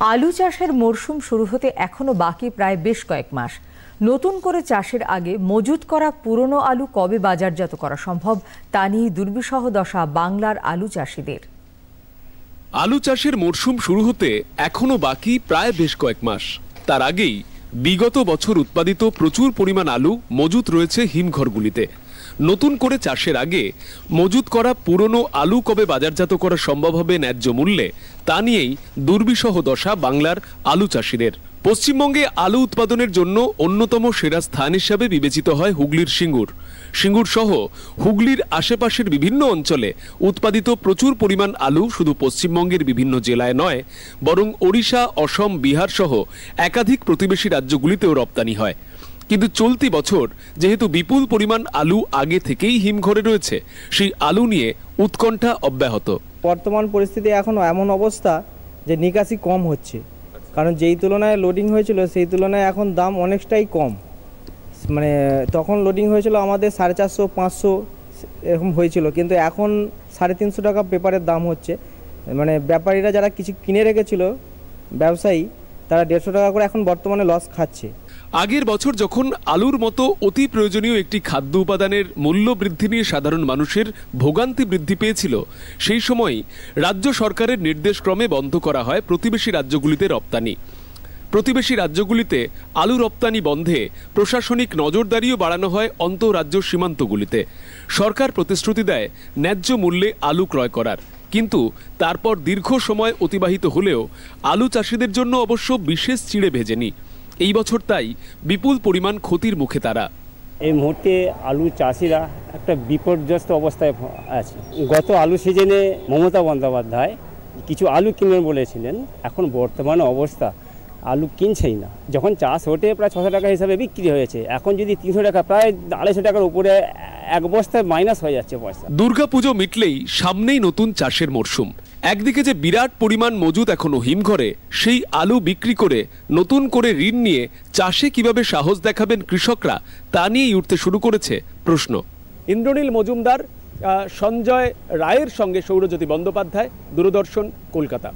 আলু চাষের মরশুম শুরু হতে এখনো বাকি প্রায় বেশ কয়েক মাস। নতুন করে চাষের আগে মজুত করা পুরনো আলু কবে বাজারজাত করা সম্ভব তা নিয়ে দুর্বিষহ দশা বাংলার আলু চাষিদের। আলু চাষের মরশুম শুরু হতে এখনো বাকি প্রায় বেশ কয়েক মাস। তার আগেই বিগত বছর উৎপাদিত প্রচুর পরিমাণ আলু মজুত রয়েছে হিমঘরগুলিতে। নতুন করে চাষের আগে মজুত করা পুরনো আলু কবে বাজারজাত করা সম্ভব হবে ন্যায্য মূল্যে তা নিয়েই দুর্বিষহ দশা বাংলার আলু চাষিদের। পশ্চিমবঙ্গে আলু উৎপাদনের জন্য অন্যতম সেরা স্থান হিসাবে বিবেচিত হয় হুগলির সিঙ্গুর সহ হুগলির আশেপাশের বিভিন্ন অঞ্চলে উৎপাদিত প্রচুর পরিমাণ আলু শুধু পশ্চিমবঙ্গের বিভিন্ন জেলায় নয়, বরং ওড়িশা, অসম, বিহার সহ একাধিক প্রতিবেশী রাজ্যগুলিতেও রপ্তানি হয়। কিন্তু চলতি বছর যেহেতু বিপুল পরিমাণ আলু আগে থেকেই হিমঘরে রয়েছে, সেই আলু নিয়ে উৎকণ্ঠা অব্যাহত। বর্তমান পরিস্থিতি এখন এমন অবস্থা যে নিকাশি কম হচ্ছে, কারণ যেই তুলনায় লোডিং হয়েছিল সেই তুলনায় এখন দাম অনেকটাই কম। মানে তখন লোডিং হয়েছিল আমাদের 450-500 এরকম হয়েছিল, কিন্তু এখন 350 টাকা পেপারের দাম হচ্ছে। মানে ব্যাপারীরা যারা কিছু কিনে রেখেছিল, ব্যবসায়ী, তারা 150 টাকা করে এখন বর্তমানে লস খাচ্ছে। আগের বছর যখন আলুর মতো অতি প্রয়োজনীয় একটি খাদ্য উপাদানের মূল্য বৃদ্ধি নিয়ে সাধারণ মানুষের ভোগান্তি বৃদ্ধি পেয়েছিল, সেই সময় রাজ্য সরকারের নির্দেশক্রমে বন্ধ করা হয় প্রতিবেশী রাজ্যগুলিতে রপ্তানি। প্রতিবেশী রাজ্যগুলিতে আলু রপ্তানি বন্ধে প্রশাসনিক নজরদারিও বাড়ানো হয় অন্তঃরাজ্য সীমান্তগুলিতে। সরকার প্রতিশ্রুতি দেয় ন্যায্য মূল্যে আলু ক্রয় করার, কিন্তু তারপর দীর্ঘ সময় অতিবাহিত হলেও আলু চাষিদের জন্য অবশ্য বিশেষ চিড়ে ভেজেনি। এই বছর তাই বিপুল পরিমাণ ক্ষতির মুখে তারা। এই মুহূর্তে আলু চাষিরা একটা বিপর্যস্ত অবস্থায় আছে। গত আলু সিজনে মমতা বন্দ্যোপাধ্যায় কিছু আলু কিনবেন বলেছিলেন, এখন বর্তমানে অবস্থা আলু কিনছেই না। যখন চাষ ওঠে প্রায় 600 টাকা হিসাবে বিক্রি হয়েছে, এখন যদি 300 টাকা, প্রায় 250 টাকার উপরে এক বস্তায় মাইনাস হয়ে যাচ্ছে পয়সা। দুর্গাপুজো মিটলেই সামনেই নতুন চাষের মরশুম। একদিকে যে বিরাট পরিমাণ মজুদ এখনো হিমঘরে, সেই আলু বিক্রি করে নতুন করে ঋণ নিয়ে চাষে কিভাবে সাহস দেখাবেন কৃষকরা তা নিয়েই উঠতে শুরু করেছে প্রশ্ন। ইন্দ্রনীল মজুমদার, সঞ্জয় রায়ের সঙ্গে সৌরজ্যোতি বন্দ্যোপাধ্যায়, দূরদর্শন, কলকাতা।